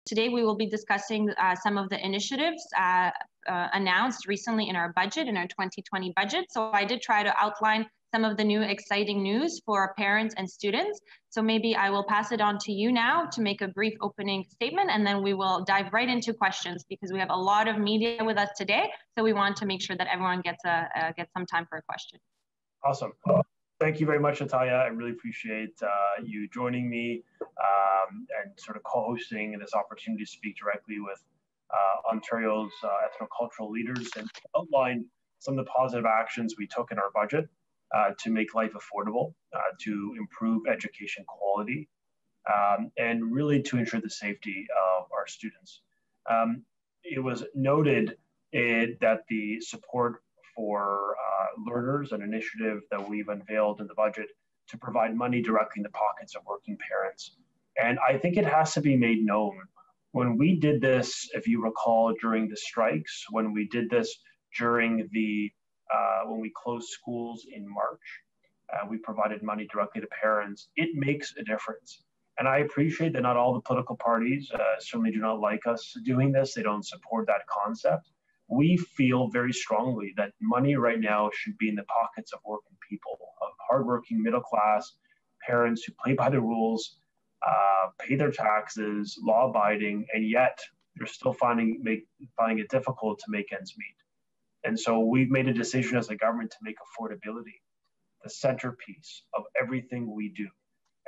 Today, we will be discussing some of the initiatives announced recently in our budget, in our 2020 budget. So I did try to outline some of the new exciting news for parents and students. So maybe I will pass it on to you now to make a brief opening statement, and then we will dive right into questions because we have a lot of media with us today. So we want to make sure that everyone gets some time for a question. Awesome. Thank you very much, Natalia. I really appreciate you joining me and sort of co-hosting this opportunity to speak directly with Ontario's ethnocultural leaders and outline some of the positive actions we took in our budget to make life affordable, to improve education quality, and really to ensure the safety of our students. It was noted that the support for learners, an initiative that we've unveiled in the budget to provide money directly in the pockets of working parents. And I think it has to be made known. When we did this, if you recall, during the strikes, when we did this during the, when we closed schools in March, we provided money directly to parents. It makes a difference. And I appreciate that not all the political parties certainly do not like us doing this. They don't support that concept. We feel very strongly that money right now should be in the pockets of working people, of hardworking middle class parents who play by the rules, pay their taxes, law-abiding, and yet they're still finding it difficult to make ends meet. And so we've made a decision as a government to make affordability the centerpiece of everything we do.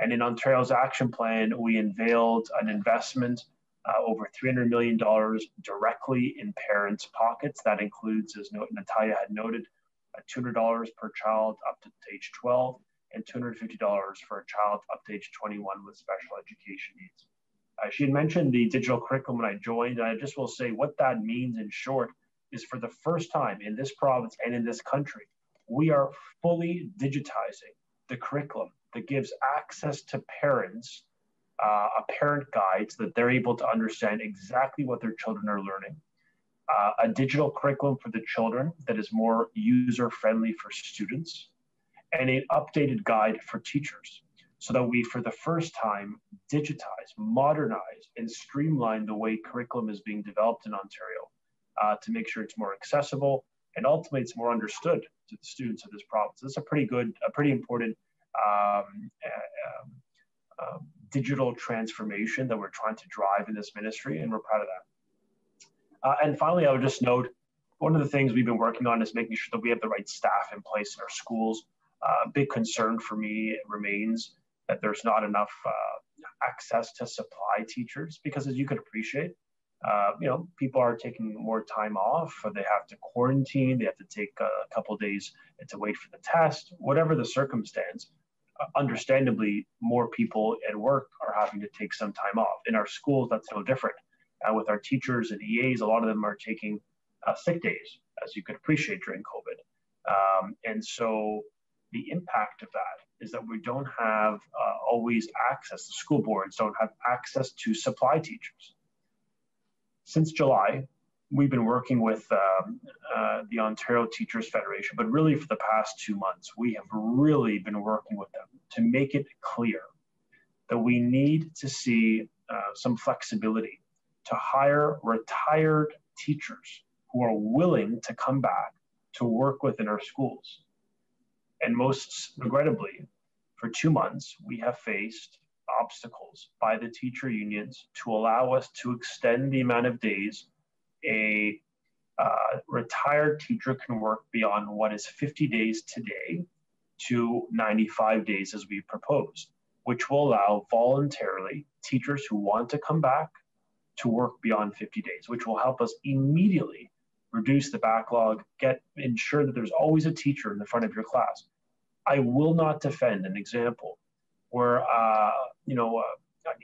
And in Ontario's action plan, we unveiled an investment over $300 million directly in parents' pockets. That includes, as Natalia had noted, $200 per child up to age 12 and $250 for a child up to age 21 with special education needs. She had mentioned the digital curriculum when I joined, and I just will say what that means in short is for the first time in this province and in this country, we are fully digitizing the curriculum that gives access to parents a parent guide so that they're able to understand exactly what their children are learning. A digital curriculum for the children that is more user-friendly for students, and an updated guide for teachers so that we, for the first time, digitize, modernize, and streamline the way curriculum is being developed in Ontario to make sure it's more accessible and ultimately it's more understood to the students of this province. This is a pretty important digital transformation that we're trying to drive in this ministry, and we're proud of that. And finally, I would just note, one of the things we've been working on is making sure that we have the right staff in place in our schools. A big concern for me remains that there's not enough access to supply teachers, because as you could appreciate, people are taking more time off, or they have to quarantine, they have to take a couple of days to wait for the test, whatever the circumstance. Understandably, more people at work are having to take some time off. In our schools, that's no different. With our teachers and EAs, a lot of them are taking sick days, as you could appreciate during COVID. And so the impact of that is that we don't have always access, the school boards don't have access to supply teachers. Since July, we've been working with the Ontario Teachers Federation, but really for the past 2 months, we have really been working with them to make it clear that we need to see some flexibility to hire retired teachers who are willing to come back to work within our schools. And most regrettably, for 2 months, we have faced obstacles by the teacher unions to allow us to extend the amount of days a retired teacher can work beyond what is 50 days today to 95 days as we proposed, which will allow voluntarily teachers who want to come back to work beyond 50 days, which will help us immediately reduce the backlog, ensure that there's always a teacher in the front of your class. I will not defend an example where an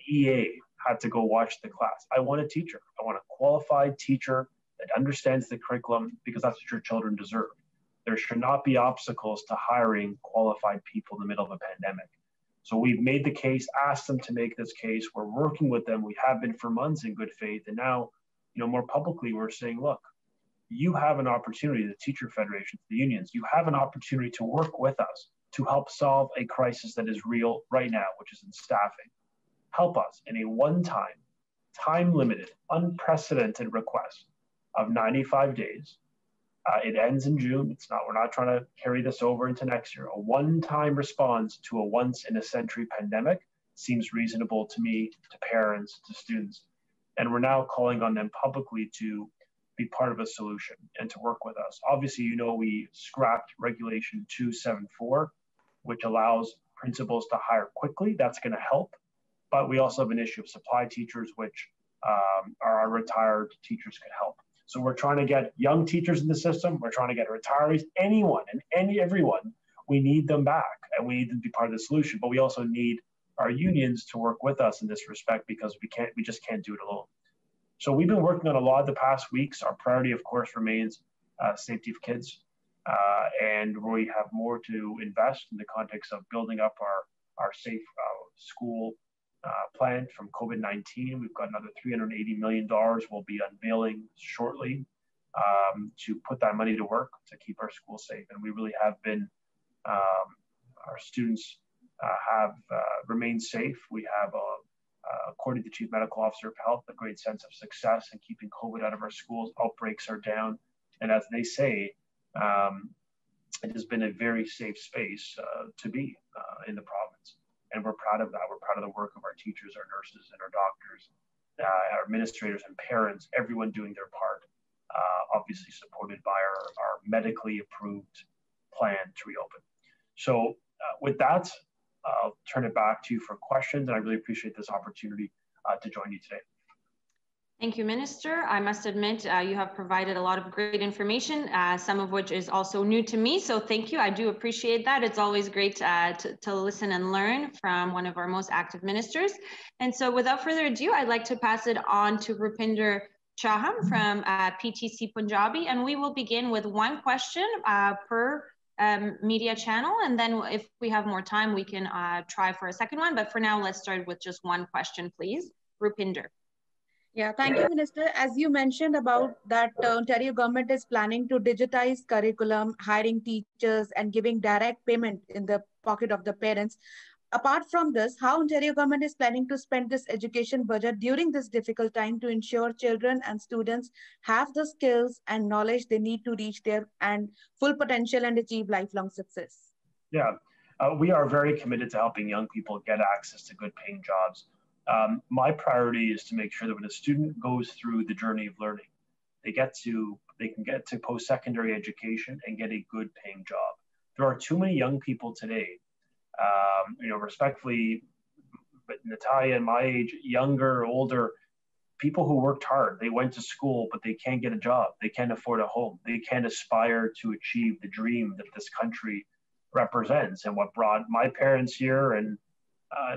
EA had to go watch the class. I want a teacher. I want a qualified teacher that understands the curriculum, because that's what your children deserve. There should not be obstacles to hiring qualified people in the middle of a pandemic. So we've made the case, asked them to make this case. We're working with them. We have been for months in good faith. And now, more publicly, we're saying, look, you have an opportunity, the teacher federations, the unions, you have an opportunity to work with us to help solve a crisis that is real right now, which is in staffing. Help us in a one-time time-limited, unprecedented request of 95 days. It ends in June. We're not trying to carry this over into next year. A one-time response to a once-in-a-century pandemic seems reasonable to me, to parents, to students. And we're now calling on them publicly to be part of a solution and to work with us. Obviously, we scrapped Regulation 274, which allows principals to hire quickly. That's going to help. But we also have an issue of supply teachers, which our retired teachers could help. So we're trying to get young teachers in the system. We're trying to get retirees, anyone and everyone. We need them back, and we need them to be part of the solution. But we also need our unions to work with us in this respect, because we just can't do it alone. So we've been working on a lot the past weeks. Our priority, of course, remains safety of kids, and we have more to invest in the context of building up our safe school plan from COVID-19. We've got another $380 million we'll be unveiling shortly to put that money to work to keep our schools safe. And we really have been, our students have remained safe. We have, according to the Chief Medical Officer of Health, a great sense of success in keeping COVID out of our schools. Outbreaks are down. And as they say, it has been a very safe space to be in the province. And we're proud of that. We're proud of the work of our teachers, our nurses, and our doctors, our administrators and parents, everyone doing their part, obviously supported by our medically approved plan to reopen. So with that, I'll turn it back to you for questions. And I really appreciate this opportunity to join you today. Thank you, Minister. I must admit, you have provided a lot of great information, some of which is also new to me. So thank you. I do appreciate that. It's always great to listen and learn from one of our most active ministers. And so without further ado, I'd like to pass it on to Rupinder Chaham from PTC Punjabi. And we will begin with one question per media channel. And then if we have more time, we can try for a second one. But for now, let's start with just one question, please. Rupinder. Yeah, thank you, Minister. As you mentioned about that Ontario government is planning to digitize curriculum, hiring teachers, and giving direct payment in the pocket of the parents. Apart from this, how Ontario government is planning to spend this education budget during this difficult time to ensure children and students have the skills and knowledge they need to reach their full potential and achieve lifelong success? Yeah, we are very committed to helping young people get access to good paying jobs. My priority is to make sure that when a student goes through the journey of learning, they can get to post-secondary education and get a good paying job. There are too many young people today, respectfully, but Natalia and my age, younger, older, people who worked hard, they went to school, but they can't get a job. They can't afford a home. They can't aspire to achieve the dream that this country represents and what brought my parents here. And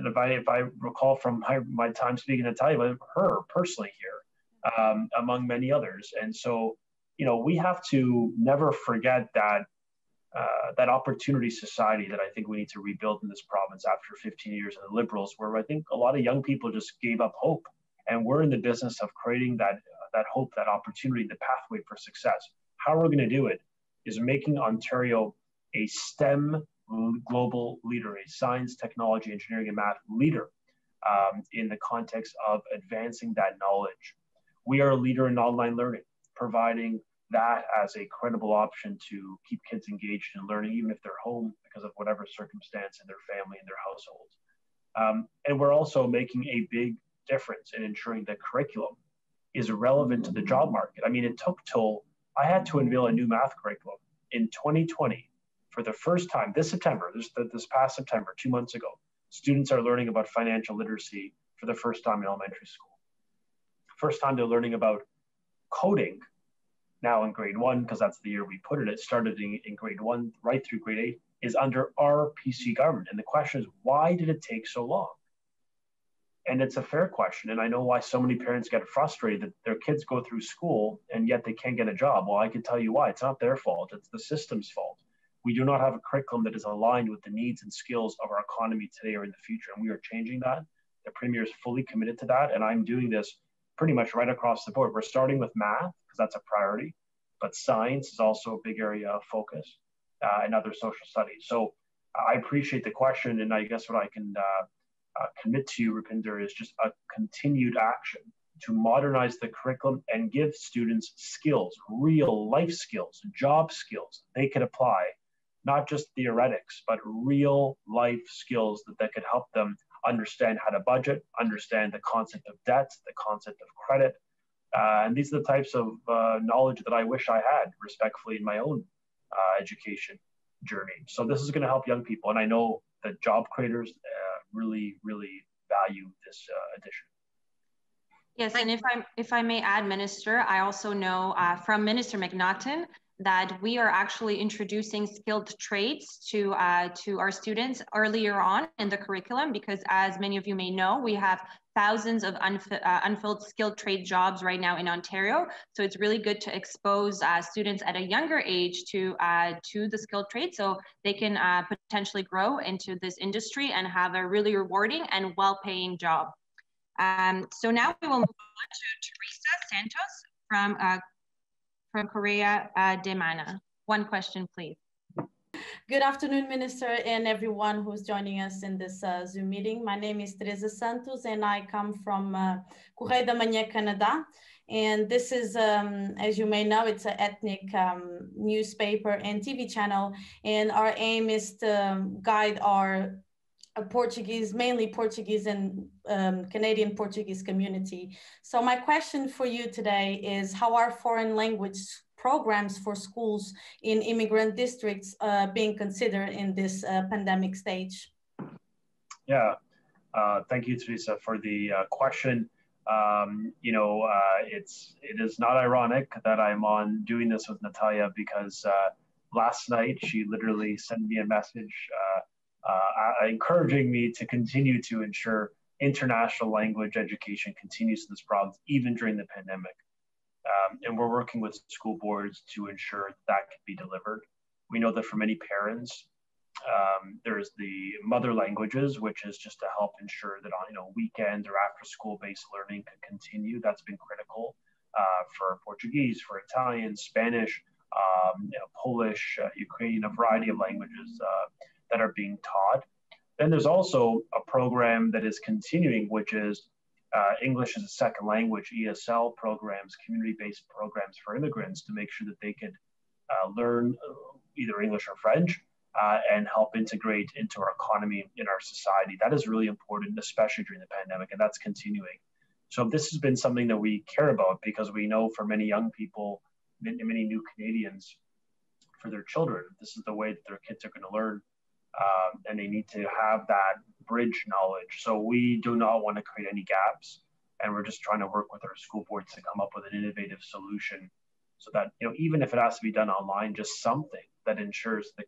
if I recall from my time speaking to Natalia, her personally here, among many others. And so, we have to never forget that that opportunity society that I think we need to rebuild in this province after 15 years of the Liberals, where I think a lot of young people just gave up hope. And we're in the business of creating that hope, that opportunity, the pathway for success. How we're going to do it is making Ontario a STEM global leader, a science, technology, engineering, and math leader in the context of advancing that knowledge. We are a leader in online learning, providing that as a credible option to keep kids engaged in learning, even if they're home because of whatever circumstance in their family and their households. And we're also making a big difference in ensuring that curriculum is relevant to the job market. I mean, it took till I had to unveil a new math curriculum in 2020 for the first time this September, this past September, 2 months ago. Students are learning about financial literacy for the first time in elementary school. First time they're learning about coding now in grade 1, because that's the year we put it. It started in grade 1 right through grade 8, is under our PC government. And the question is, why did it take so long? And it's a fair question. And I know why so many parents get frustrated that their kids go through school and yet they can't get a job. Well, I can tell you why. It's not their fault. It's the system's fault. We do not have a curriculum that is aligned with the needs and skills of our economy today or in the future. And we are changing that. The Premier is fully committed to that. And I'm doing this pretty much right across the board. We're starting with math because that's a priority, but science is also a big area of focus and other social studies. So I appreciate the question. And I guess what I can commit to you, Rupinder, is just a continued action to modernize the curriculum and give students skills, real life skills, job skills they could apply, not just theoretics, but real life skills that could help them understand how to budget, understand the concept of debt, the concept of credit. And these are the types of knowledge that I wish I had, respectfully, in my own education journey. So this is going to help young people. And I know that job creators really, really value this addition. Yes, and if I may add, Minister, I also know from Minister McNaughton that we are actually introducing skilled trades to our students earlier on in the curriculum, because as many of you may know, we have thousands of unfilled skilled trade jobs right now in Ontario. So it's really good to expose students at a younger age to the skilled trade, so they can potentially grow into this industry and have a really rewarding and well-paying job. So now we will move on to Teresa Santos from Correio de Manhã. One question, please. Good afternoon, Minister, and everyone who's joining us in this Zoom meeting. My name is Teresa Santos, and I come from Correio da Manhã, Canada. And this is, as you may know, it's an ethnic newspaper and TV channel. And our aim is to guide our Portuguese, mainly Portuguese and Canadian Portuguese community. So my question for you today is, how are foreign language programs for schools in immigrant districts being considered in this pandemic stage? Yeah, thank you, Teresa, for the question. It is not ironic that I'm on doing this with Natalia, because last night she literally sent me a message encouraging me to continue to ensure international language education continues in this province, even during the pandemic. And we're working with school boards to ensure that can be delivered. We know that for many parents, there's the mother languages, which is just to help ensure that on weekends or after school-based learning can continue. That's been critical for Portuguese, for Italian, Spanish, Polish, Ukrainian, a variety of languages that are being taught. Then there's also a program that is continuing, which is English as a second language, ESL programs, community-based programs for immigrants, to make sure that they could learn either English or French and help integrate into our economy, in our society. That is really important, especially during the pandemic, and that's continuing. So this has been something that we care about, because we know for many young people, many new Canadians, for their children, this is the way that their kids are going to learn. And they need to have that bridge knowledge. So we do not want to create any gaps, and we're just trying to work with our school boards to come up with an innovative solution, so that even if it has to be done online, just something that ensures the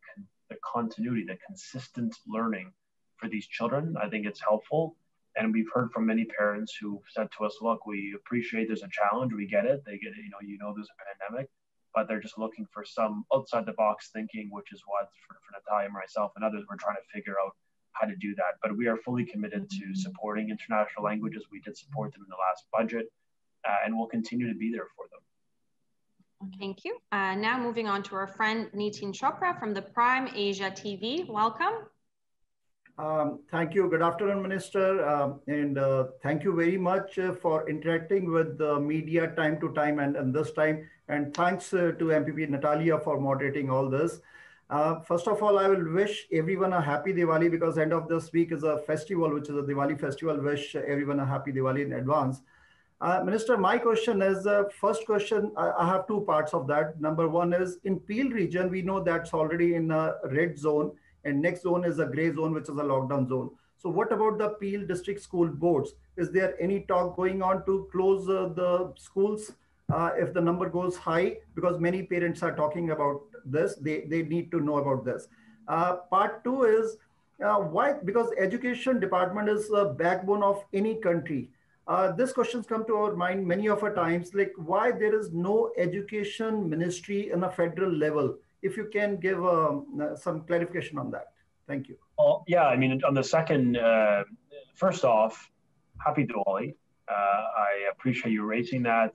continuity, the consistent learning for these children. I think it's helpful, and we've heard from many parents who said to us, "Look, we appreciate there's a challenge. We get it. They get it. There's a pandemic." But they're just looking for some outside the box thinking, which is what for Natalia, myself, and others, we're trying to figure out how to do that. But we are fully committed to supporting international languages. We did support them in the last budget, and we'll continue to be there for them. Thank you. Now moving on to our friend Nitin Chopra from the Prime Asia TV. Welcome. Thank you. Good afternoon, Minister. And thank you very much for interacting with the media time to time and this time. And thanks to MPP Natalia for moderating all this. First of all, I will wish everyone a happy Diwali, because end of this week is a festival, which is a Diwali festival. Wish everyone a happy Diwali in advance. Minister, my question is, first question, I have two parts of that. Number one is, in Peel region, we know that's already in a red zone, and next zone is a gray zone, which is a lockdown zone. So what about the Peel district school boards? Is there any talk going on to close the schools if the number goes high? Because many parents are talking about this. They need to know about this. Part two is, why? Because education department is the backbone of any country. This questions come to our mind many of our times, like why there is no education ministry in a federal level. If you can give some clarification on that. Thank you. Well, yeah, I mean, on the second, first off, happy Diwali. I appreciate you raising that.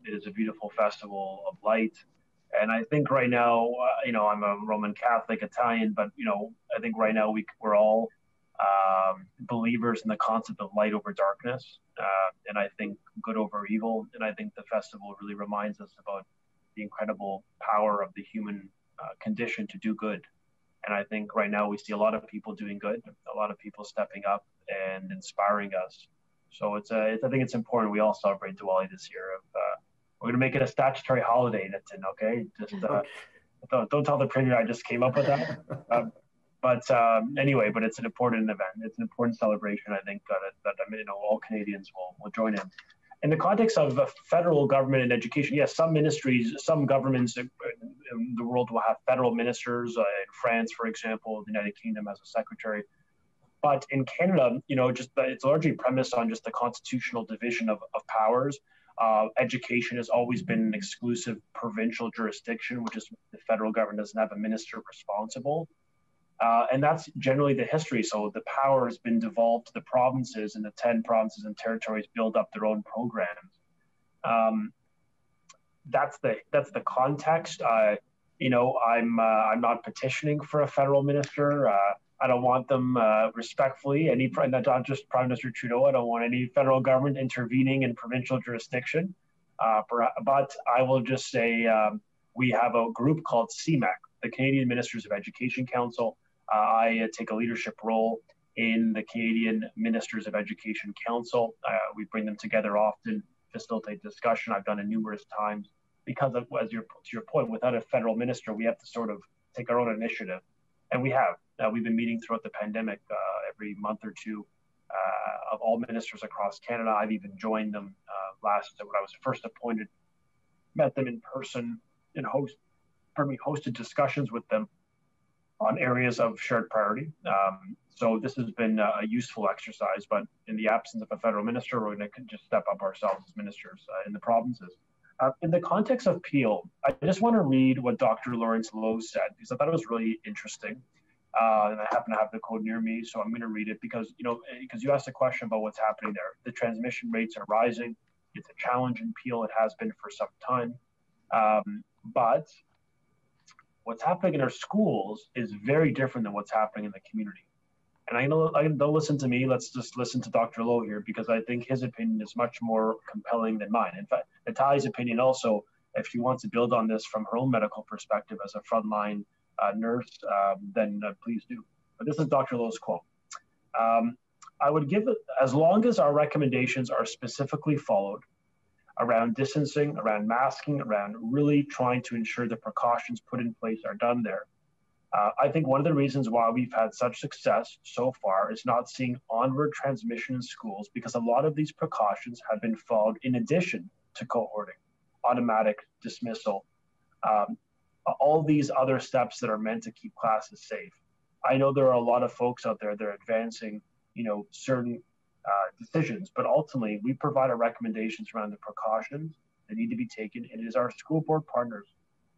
It is a beautiful festival of light. And I think right now, I'm a Roman Catholic Italian, but, I think right now we're all believers in the concept of light over darkness, and I think good over evil. And I think the festival really reminds us about the incredible power of the human condition to do good. And I think right now we see a lot of people doing good, a lot of people stepping up and inspiring us. So I think it's important we all celebrate Diwali this year. We're going to make it a statutory holiday, Nitin, okay? Just don't tell the Premier I just came up with that. Anyway, but it's an important event. It's an important celebration. I think that all Canadians will join in. In the context of the federal government and education, yes, some ministries, some governments in the world will have federal ministers. In France, for example, the United Kingdom has a secretary. But in Canada, it's largely premised on just the constitutional division of powers. Education has always been an exclusive provincial jurisdiction, which is the federal government doesn't have a minister responsible. And that's generally the history. So the power has been devolved to the provinces, and the 10 provinces and territories build up their own programs. That's the context. I'm not petitioning for a federal minister. I don't want them respectfully, not just Prime Minister Trudeau. I don't want any federal government intervening in provincial jurisdiction. But I will just say we have a group called CMEC, the Canadian Ministers of Education Council. I take a leadership role in the Canadian Ministers of Education Council. We bring them together often, facilitate discussion. I've done it numerous times because of, to your point, without a federal minister, we have to sort of take our own initiative. And we have. We've been meeting throughout the pandemic every month or two of all ministers across Canada. I've even joined them when I was first appointed, met them in person and hosted discussions with them on areas of shared priority. So this has been a useful exercise, but in the absence of a federal minister, we're going to just step up ourselves as ministers in the provinces. In the context of Peel, I just want to read what Dr. Lawrence Lowe said, because I thought it was really interesting. And I happen to have the code near me, so I'm going to read it because you asked a question about what's happening there. The transmission rates are rising. It's a challenge in Peel. It has been for some time. But what's happening in our schools is very different than what's happening in the community. And don't listen to me. Let's just listen to Dr. Lowe here, because I think his opinion is much more compelling than mine. In fact, Natalia's opinion also, if she wants to build on this from her own medical perspective as a frontline nurse, then please do. But this is Dr. Lowe's quote. I would give it, as long as our recommendations are specifically followed around distancing, around masking, around really trying to ensure the precautions put in place are done there. I think one of the reasons why we've had such success so far is not seeing onward transmission in schools, because a lot of these precautions have been followed in addition to cohorting, automatic dismissal, all these other steps that are meant to keep classes safe. I know there are a lot of folks out there that are advancing, certain decisions, but ultimately we provide our recommendations around the precautions that need to be taken. It is our school board partners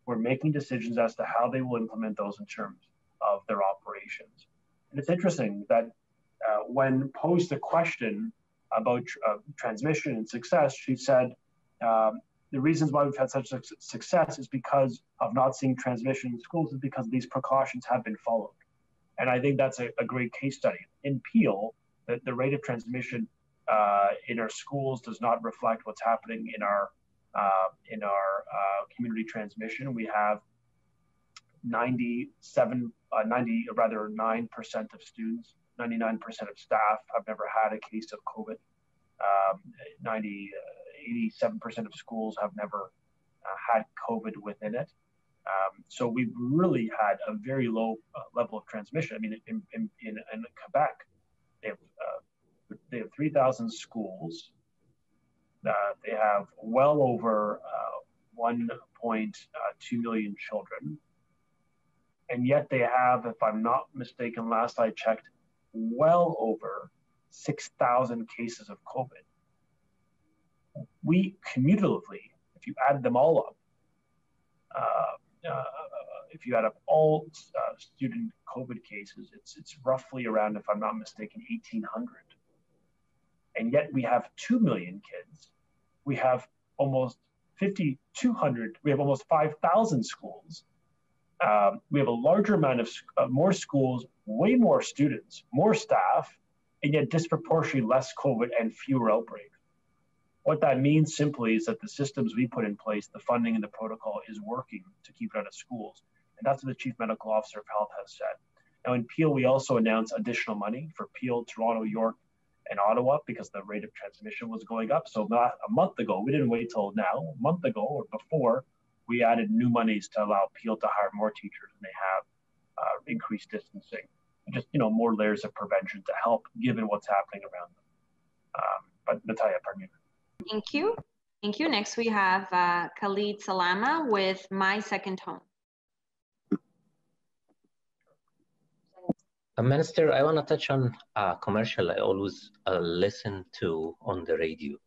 who are making decisions as to how they will implement those in terms of their operations. And it's interesting that when posed the question about transmission and success, she said, the reasons why we've had such success is because of not seeing transmission in schools, is because these precautions have been followed. And I think that's a great case study. In Peel, the rate of transmission in our schools does not reflect what's happening in our community transmission. We have 9% of students, 99% of staff have never had a case of COVID. 87% of schools have never had COVID within it. So we've really had a very low level of transmission. I mean, in Quebec, they have 3,000 schools. They have well over 1.2 million children. And yet they have, if I'm not mistaken, last I checked, well over 6,000 cases of COVID. We cumulatively, if you add them all up, if you add up all student COVID cases, it's roughly around, if I'm not mistaken, 1,800. And yet we have 2 million kids. We have almost 5,200. We have almost 5,000 schools. We have a larger amount of more schools way more students, more staff, and yet disproportionately less COVID and fewer outbreaks. What that means simply is that the systems we put in place, the funding and the protocol is working to keep it out of schools. And that's what the Chief Medical Officer of Health has said. Now in Peel, we also announced additional money for Peel, Toronto, York, and Ottawa because the rate of transmission was going up. So not a month ago, we didn't wait till now, a month ago or before, we added new monies to allow Peel to hire more teachers, and they have increased distancing, and just more layers of prevention to help given what's happening around them. But Natalia, pardon me. Thank you. Thank you. Next we have Khalid Salama with My Second Home. Minister, I want to touch on a commercial I always listen to on the radio.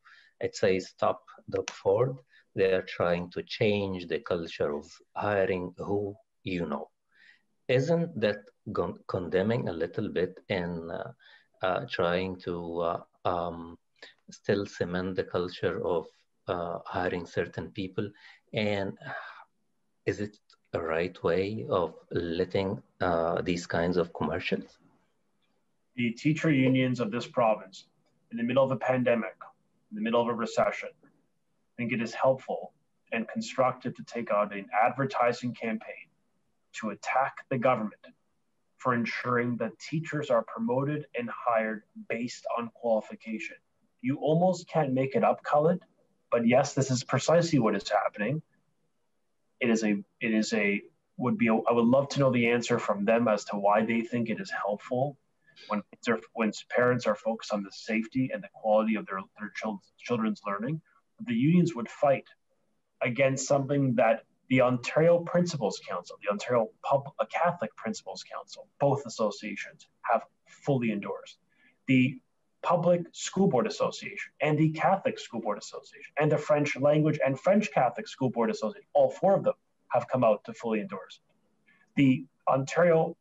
It says, "Stop Doug Ford. They're trying to change the culture of hiring who you know." Isn't that condemning a little bit in trying to still cement the culture of hiring certain people? And is it a right way of letting these kinds of commercials? The teacher unions of this province, in the middle of a pandemic, in the middle of a recession, I think it is helpful and constructive to take out an advertising campaign to attack the government for ensuring that teachers are promoted and hired based on qualification. You almost can't make it up, Khalid, but yes, this is precisely what is happening. I would love to know the answer from them as to why they think it is helpful when parents are focused on the safety and the quality of their children's learning. The unions would fight against something that the Ontario Principals Council, the Ontario Catholic Principals Council, both associations have fully endorsed. The Public School Board Association and the Catholic School Board Association and the French Language and French Catholic School Board Association, all four of them have come out to fully endorse. The Ontario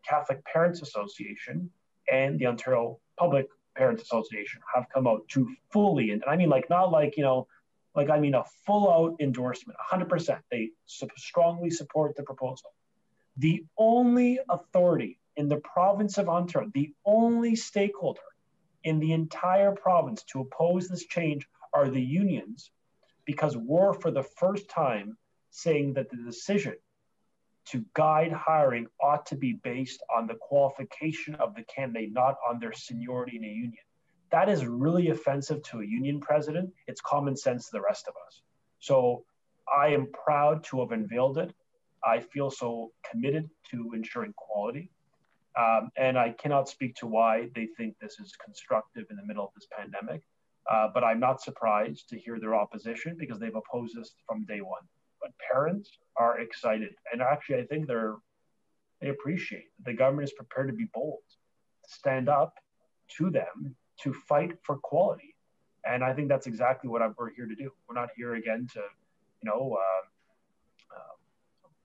Catholic Parents Association and the Ontario Public Parents Association have come out to fully, and I mean not a full out endorsement, 100%. They strongly support the proposal. The only authority in the province of Ontario, the only stakeholder in the entire province to oppose this change are the unions, because we're for the first time saying that the decision to guide hiring ought to be based on the qualification of the candidate, not on their seniority in a union. That is really offensive to a union president. It's common sense to the rest of us. So I am proud to have unveiled it. I feel so committed to ensuring quality. And I cannot speak to why they think this is constructive in the middle of this pandemic. But I'm not surprised to hear their opposition because they've opposed this from day one. But parents are excited. And actually, I think they appreciate that the government is prepared to be bold, to stand up to them, to fight for quality. And I think that's exactly what we're here to do. We're not here again to,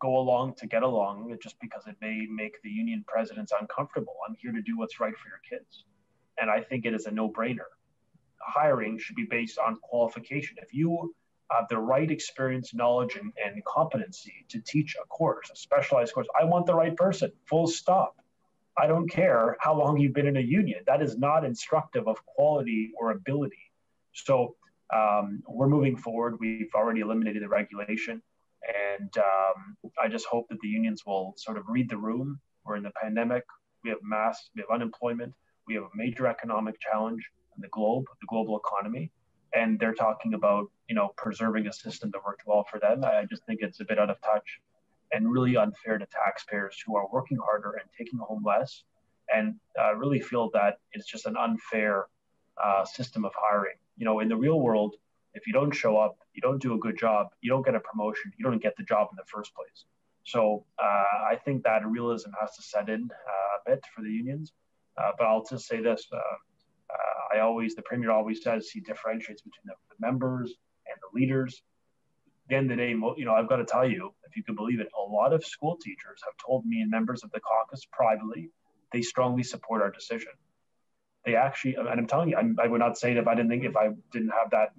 go along to get along just because it may make the union presidents uncomfortable. I'm here to do what's right for your kids. And I think it is a no-brainer. Hiring should be based on qualification. If you have the right experience, knowledge, and competency to teach a course, a specialized course, I want the right person, full stop. I don't care how long you've been in a union. That is not instructive of quality or ability. So we're moving forward. We've already eliminated the regulation. And I just hope that the unions will sort of read the room. We're in the pandemic. We have unemployment. We have a major economic challenge in the global economy. And they're talking about, preserving a system that worked well for them. I just think it's a bit out of touch and really unfair to taxpayers who are working harder and taking home less, and really feel that it's just an unfair system of hiring. In the real world, if you don't show up, you don't do a good job, you don't get a promotion, you don't get the job in the first place. So I think that realism has to set in a bit for the unions. But I'll just say this, the Premier always says he differentiates between the members and the leaders. At the end of the day, I've got to tell you, if you can believe it, a lot of school teachers have told me and members of the caucus privately, they strongly support our decision. They actually, and I'm telling you, I would not say it if I didn't have that,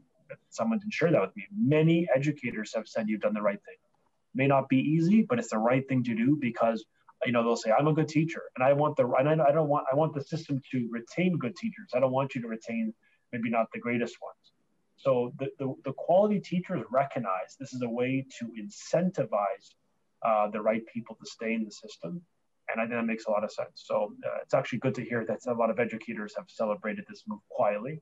someone didn't share that with me. Many educators have said you've done the right thing. It may not be easy, but it's the right thing to do because they'll say, I'm a good teacher, and I want the system to retain good teachers. I don't want you to retain maybe not the greatest ones. So the quality teachers recognize this is a way to incentivize the right people to stay in the system. And I think that makes a lot of sense. So it's actually good to hear that a lot of educators have celebrated this move quietly.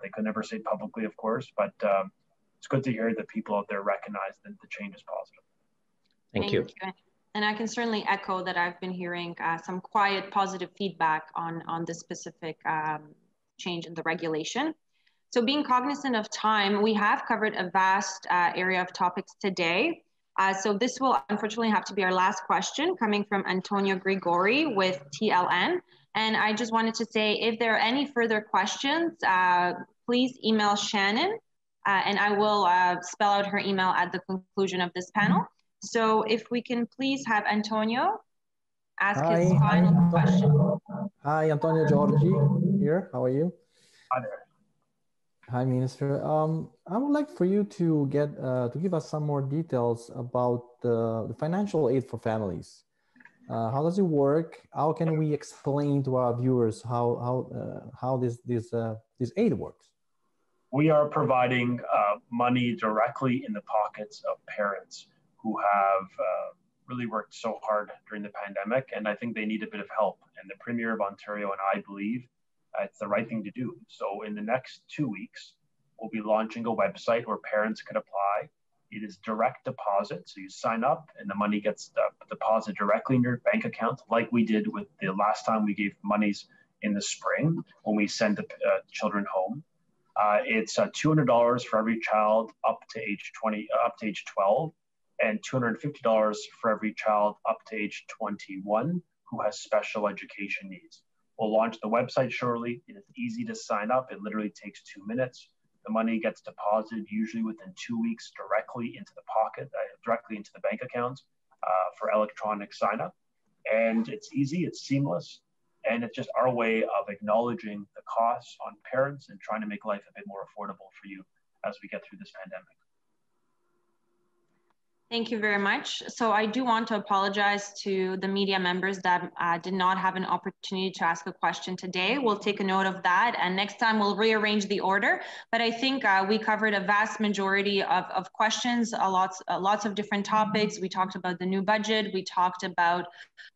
They could never say publicly, of course, but it's good to hear that people out there recognize that the change is positive. Thank you. And I can certainly echo that I've been hearing some quiet positive feedback on this specific change in the regulation. So being cognizant of time, we have covered a vast area of topics today. So this will unfortunately have to be our last question, coming from Antonio Grigori with TLN. And I just wanted to say, if there are any further questions, please email Shannon, and I will spell out her email at the conclusion of this panel. So if we can please have Antonio ask his final question. Hi, Antonio Giorgi here. How are you? Hi there. Hi, Minister. I would like for you to give us some more details about the financial aid for families. How does it work? How can we explain to our viewers how this aid works? We are providing money directly in the pockets of parents who have really worked so hard during the pandemic, and I think they need a bit of help. And the Premier of Ontario and I believe it's the right thing to do. So in the next 2 weeks, we'll be launching a website where parents could apply. It is direct deposit. So you sign up and the money gets deposited directly in your bank account, like we did with the last time we gave monies in the spring when we sent the children home. It's $200 for every child up to age 12, and $250 for every child up to age 21 who has special education needs. We'll launch the website shortly. It is easy to sign up. It literally takes 2 minutes. The money gets deposited usually within 2 weeks directly into the pocket, directly into the bank account for electronic sign up. And it's easy, it's seamless, and it's just our way of acknowledging the costs on parents and trying to make life a bit more affordable for you as we get through this pandemic. Thank you very much. So I do want to apologize to the media members that did not have an opportunity to ask a question today. We'll take a note of that, and next time we'll rearrange the order. But I think we covered a vast majority of questions, lots of different topics. We talked about the new budget. We talked about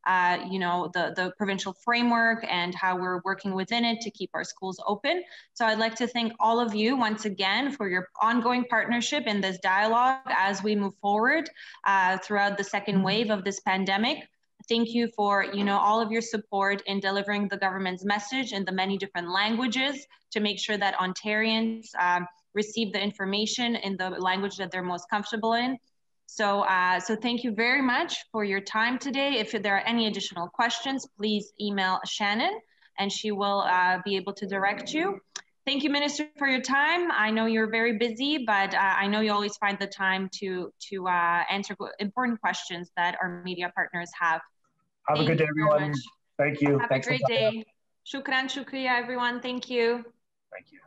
the provincial framework and how we're working within it to keep our schools open. So I'd like to thank all of you once again for your ongoing partnership in this dialogue as we move forward throughout the second wave of this pandemic. Thank you for all of your support in delivering the government's message in the many different languages to make sure that Ontarians receive the information in the language that they're most comfortable in. So thank you very much for your time today. If there are any additional questions, please email Shannon and she will be able to direct you. Thank you, Minister, for your time. I know you're very busy, but I know you always find the time to answer important questions that our media partners have. Have a good day, everyone. Thank you. Have a great day. Shukran, shukriya, everyone. Thank you. Thank you.